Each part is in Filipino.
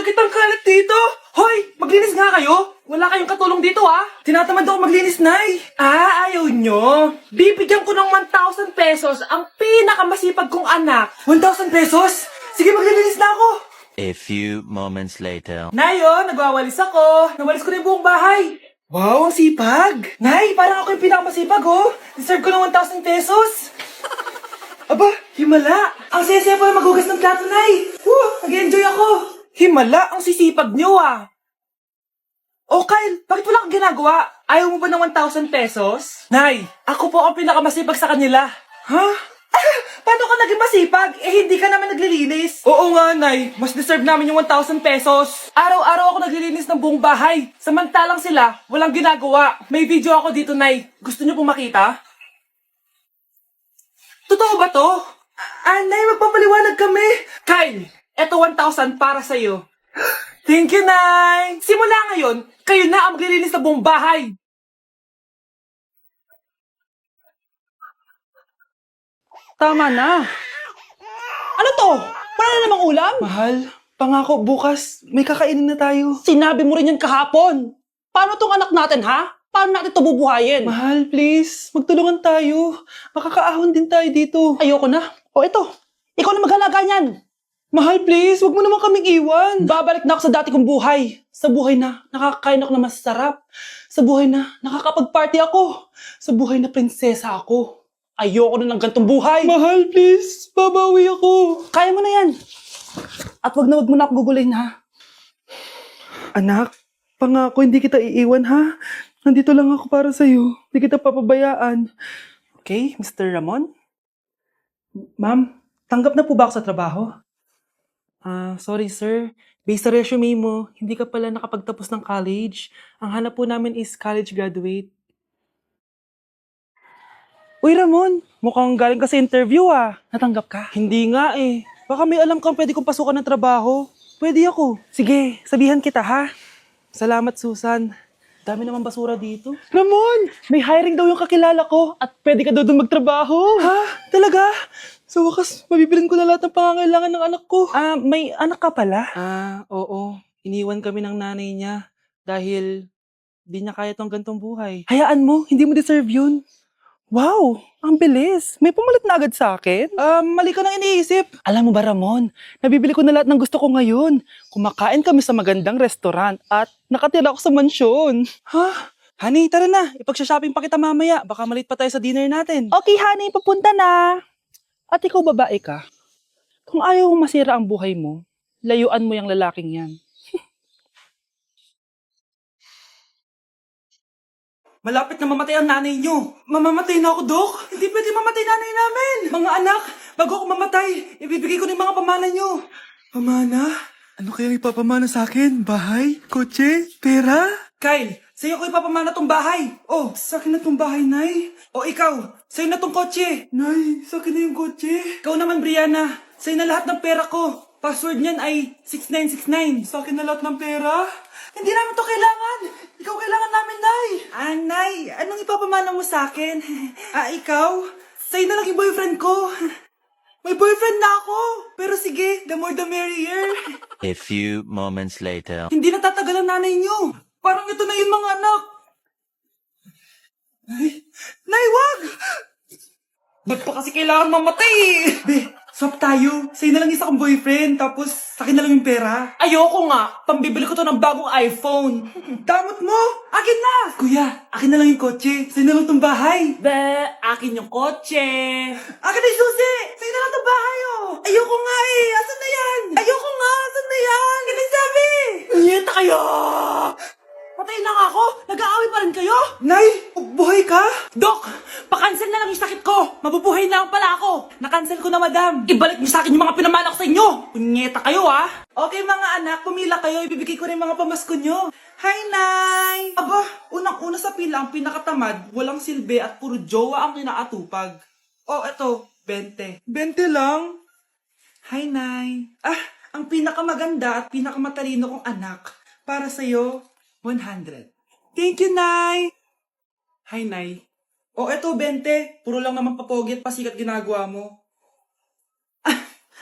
Bakit ang kalat dito? Hoy, maglinis nga kayo. Wala kayong katulong dito Tinatamad ako maglinis, Nay. Ayaw nyo. Bibigyan ko ng 1,000 pesos ang pinakamasipag kong anak. 1,000 pesos? Sige, maglilinis na ako. A few moments later. Nay, nagwawalis ako. Nawalis ko na yung buong bahay. Wow, ang sipag. Nay, parang ako yung pinakamasipag, Deserve ko ng 1,000 pesos. Aba, himala. Ang saya-saya pa maghugas ng plato, Nay. Nag-enjoy ako. Himala, ang sisipag nyo, Oh, Kyle, bakit wala kang ginagawa? Ayaw mo ba ng 1,000 pesos? Nay, ako po ang pinakamasipag sa kanila. Ha? Paano ka naging masipag? Hindi ka naman naglilinis. Oo nga, Nay. Mas deserve namin yung 1,000 pesos. Araw-araw ako naglilinis ng buong bahay. Samantalang sila, walang ginagawa. May video ako dito, Nay. Gusto niyo pong makita? Totoo ba to? Nay, magpapaliwanag kami. Kyle, eto 1,000 para sa'yo. Thank you, Nay. Simula ngayon, kayo na ang maglilinis ng buong bahay. Tama na. Ano to? Wala na namang ulam? Mahal, pangako bukas may kakainin na tayo. Sinabi mo rin yan kahapon. Paano tong anak natin, ha? Paano natin ito bubuhayin? Mahal, please, magtulungan tayo. Makakaahon din tayo dito. Ayoko na. O ito, ikaw na maghalaga niyan. Mahal, please, wag mo naman kaming iwan. Babalik na ako sa dati kong buhay. Sa buhay na nakakain ako na masarap. Sa buhay na nakakapag-party ako. Sa buhay na prinsesa ako. Ayoko na ng gantong buhay. Mahal, please, babawi ako. Kaya mo na yan. At wag mo na ako gugulin, ha? Anak, pangako hindi kita iiwan, ha? Nandito lang ako para sa'yo. Hindi kita papabayaan. Okay, Mr. Ramon? Ma'am, tanggap na po ba ako sa trabaho? Sorry sir. Based sa resume mo, hindi ka pala nakapagtapos ng college. Ang hanap po namin is college graduate. Uy Ramon, mukhang galing ka sa interview Natanggap ka? Hindi nga Baka may alam kang pwede kong pasukan ng trabaho. Pwede ako. Sige, sabihan kita ha. Salamat Susan. Dami naman basura dito. Ramon, may hiring daw yung kakilala ko at pwede ka daw doon magtrabaho. Ha? Talaga? Sa wakas, mabibilin ko na lahat ng pangangailangan ng anak ko. May anak ka pala? Oo. Iniwan kami ng nanay niya dahil di niya kaya tong gantong buhay. Hayaan mo, hindi mo deserve yun. Wow, ang bilis. May pumalit na agad sa akin? Mali ka nang iniisip. Alam mo ba Ramon, nabibili ko na lahat ng gusto ko ngayon. Kumakain kami sa magandang restaurant at nakatira ako sa mansyon. Ha? Honey, tara na. Ipag-shopping pa kita mamaya. Baka malit pa tayo sa dinner natin. Okay, honey, papunta na. At ikaw babae ka, kung ayaw mong masira ang buhay mo, layuan mo yung lalaking yan. Malapit na mamatay ang nanay niyo. Mamamatay na ako, Dok. Hindi pwede mamatay nanay namin. Mga anak, bago ako mamatay, ibibigay ko na yung mga pamana niyo. Pamana? Ano kayang ipapamana sa akin? Bahay? Kotse? Pera? Kyle, sa'yo ko ipapamana tong bahay. Oh, sa akin na tong bahay, Nay. O ikaw, sa'yo na tong kotse. Nay, sa akin na yung kotse. Ikaw naman, Brianna, sa'yo na lahat ng pera ko. Password niyan ay 6969. Sa akin na lahat ng pera? Hindi namin to kailangan. Ikaw kailangan namin, Nay. Nay, anong ipapamana mo sa akin? Ikaw? Sa'yo na lang yung boyfriend ko. May boyfriend na ako. Pero sige, the more the merrier. A few moments later. Hindi na tatagal ang nanay niyo. Parang ito na yung mga anak. Nay, wag! Ba't pa kasi kailangan mamatay Be, swap tayo. Sa'yo na lang isa kong boyfriend, tapos sa'kin na lang yung pera. Ayoko nga. Pambibili ko to ng bagong iPhone. Damot mo! Akin na! Kuya, akin na lang yung kotse. Sa'yo na lang tong bahay. Be, akin yung kotse. Akin na yung susi! Sa'yo na lang tong bahay, Ayoko nga Asan na yan? Ayoko nga! Asan na yan? Kinisabi! Niyeta kayo! Patay na nga ako! Nag-aaway pa rin kayo? Nay! Buhay ka? Dok! Pakancel na lang yung sakit ko! Mabubuhay na lang pala ako! Nakancel ko na, madam! Ibalik niyo sa akin yung mga pinamana ko sa inyo! Punyeta kayo, Okay, mga anak, pumila kayo. Ibibigay ko rin mga pamasko nyo. Hi, Nay! Aba, unang-una sa pila ang pinakatamad, walang silbi at puro jowa ang kinaatupag. Eto, 20. 20 lang? Hi, Nay! Ang pinakamaganda at pinakamatalino kong anak. Para sa'yo, 100. Thank you, Nay! Hi, Nay. Eto, 20. Puro lang naman papogi at pasikat ginagawa mo.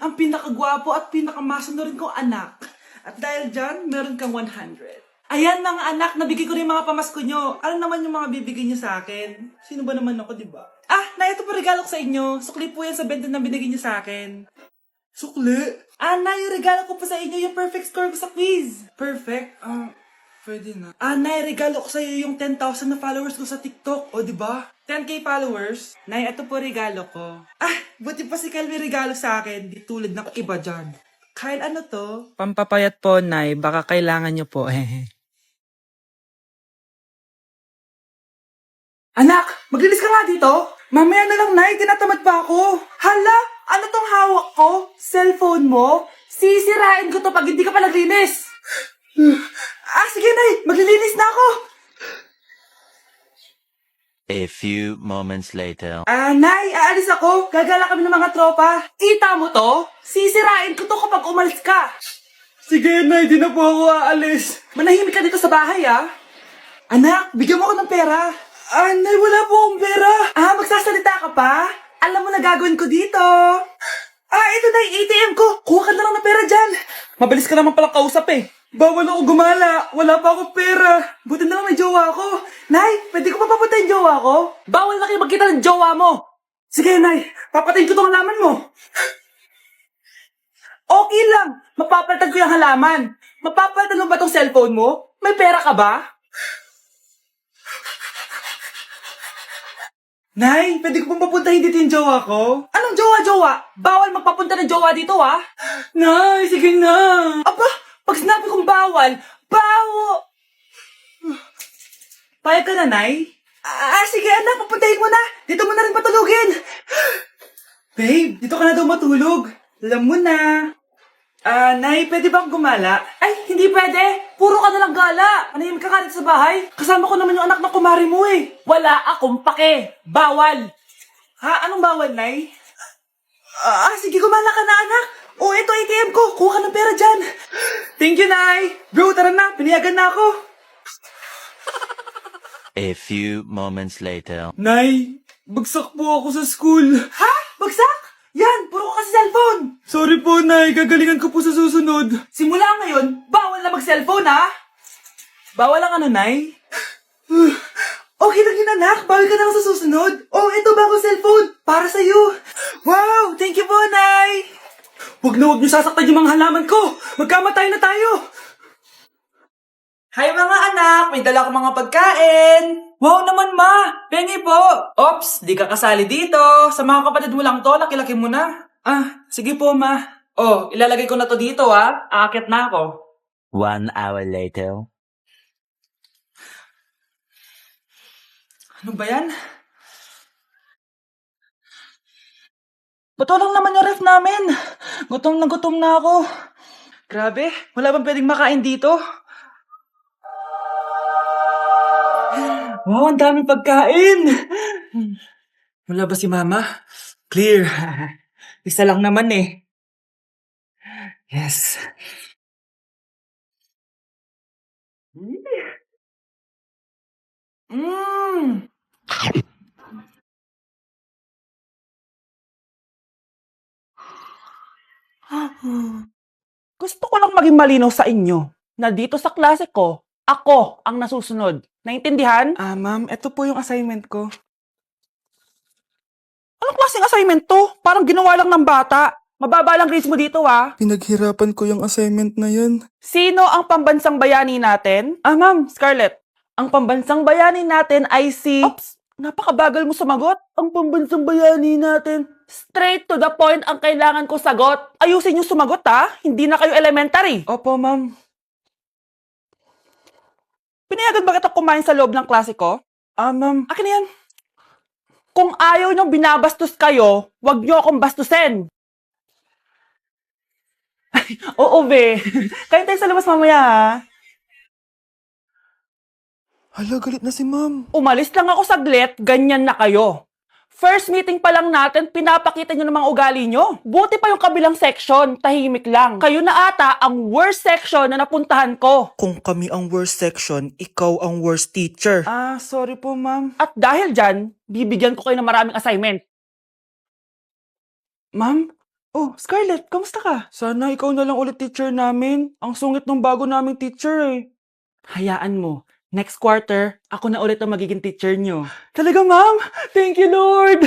Ang pinakagwapo at pinakamasunod rin kong anak. At dahil dyan, meron kang 100. Ayan mga anak, nabigay ko na yung mga pamasko nyo. Ano naman yung mga bibigay nyo sa akin? Sino ba naman ako, di ba? Na ito po regalo ko sa inyo. Sukli po yan sa 20 na binigay nyo sa akin. Sukli? Nay, yung regalo ko po sa inyo yung perfect score ko sa quiz. Perfect? Pwede na. Nay, regalo ko sa iyo yung 10,000 na followers ko sa TikTok. O, di ba? 10K followers. Nay, ito po regalo ko. Buti pa si Kyle may regalo sa akin. Di tulad ng iba dyan. Kyle, ano to? Pampapayat po, Nay. Baka kailangan nyo po. Anak, maglinis ka nga dito. Mamaya na lang, Nay. Tinatamad pa ako. Hala, ano tong hawak ko? Cellphone mo? Sisirain ko to pag hindi ka pa naglinis. Sige, Nay. Maglilinis na ako. A few moments later. Nay, aalis ako. Gagala kami ng mga tropa. Kita mo to? Sisirain ko to kapag umalis ka. Sige, Nay. Di na po ako aalis. Manahimik ka dito sa bahay, Anak, bigyan mo ako ng pera. Nay, wala po akong pera. Magsasalita ka pa? Alam mo na gagawin ko dito. Ito na yung ATM ko. Kuha ka na lang ng pera dyan. Mabilis ka naman palang kausap Bawal ako gumala. Wala pa akong pera. Buti na lang may jowa ako. Nay, pwede ko pa papatayin jowa ko? Bawal na kayo magkita ng jowa mo. Sige, Nay. Papatayin ko tong halaman mo. Okay lang. Mapapalitan ko yung halaman. Mapapalitan mo ba tong cellphone mo? May pera ka ba? Nay, pwede ko pong papuntahin dito yung jowa ko? Anong jowa-jowa? Bawal magpapunta ng jowa dito, Nay, sige na. Pag sinabi kong bawal, Payag ka na, Nay? Sige anak, papuntahin mo na. Dito mo na rin patulugin. Babe, dito ka na daw matulog. Alam mo na. Nay, pwede bang gumala? Hindi pwede. Puro ka nalang gala. Manahimik ka dito sa bahay. Kasama ko naman yung anak ng kumari mo Wala akong pake. Bawal. Anong bawal, Nay? Sige, gumala ka na, anak. Ito ATM ko. Kuha ka ng pera dyan. Thank you, Nay. Bro, tara na. Piniyagan na ako. A few moments later. Nay, bagsak po ako sa school. Bagsak? Yan, puro ka kasi cellphone. Sorry po, Nay. Gagalingan ko po sa susunod. Simula ngayon, bawal na mag-cellphone, Bawal lang Nay? Okay lang yun, anak. Bawal ka na lang sa susunod. Ito bagong cellphone. Para sa'yo. Wow, thank you po, Nay. Huwag niyo sasaktan yung mga halaman ko. Magkamatay na tayo. Hi mga anak, may dala akong mga pagkain. Wow naman ma, pengi po. Ops, di ka kasali dito. Sa mga kapatid mo lang to, laki-laki mo na. Sige po ma. Ilalagay ko na to dito Aakyat na ako. 1 hour later. Ano ba yan? Ba't walang naman yung ref namin? Gutom na ako. Grabe, wala bang pwedeng makain dito? Wow, ang daming pagkain! Wala ba si Mama? Clear. Isa lang naman Yes. Gusto ko lang maging malinaw sa inyo na dito sa klase ko, ako ang nasusunod. Naintindihan? Ma'am, ito po yung assignment ko. Anong klaseng assignment to? Parang ginawa lang ng bata. Mababa lang grades mo dito, Pinaghirapan ko yung assignment na yun. Sino ang pambansang bayani natin? Ma'am, Scarlett. Ang pambansang bayani natin ay si... Oops! Napakabagal mo sumagot. Ang pambansang bayani natin. Straight to the point ang kailangan ko sagot. Ayusin yung sumagot, Hindi na kayo elementary. Opo, ma'am. Pinayagan ba kita kumain sa loob ng klase ko? Ma'am. Akin na yan. Kung ayaw niyong binabastos kayo, wag niyo akong bastusin. Oo, be. Kain tayo sa labas mamaya, Hala, galit na si ma'am. Umalis lang ako saglit, ganyan na kayo. First meeting pa lang natin, pinapakita nyo ng mga ugali nyo. Buti pa yung kabilang section, tahimik lang. Kayo na ata ang worst section na napuntahan ko. Kung kami ang worst section, ikaw ang worst teacher. Sorry po, ma'am. At dahil dyan, bibigyan ko kayo ng maraming assignment. Ma'am, Oh, Scarlett, kamusta ka? Sana ikaw na lang ulit teacher namin. Ang sungit ng bago naming teacher eh. Hayaan mo. Next quarter, ako na ulit ang magiging teacher nyo. Talaga, ma'am? Thank you, Lord!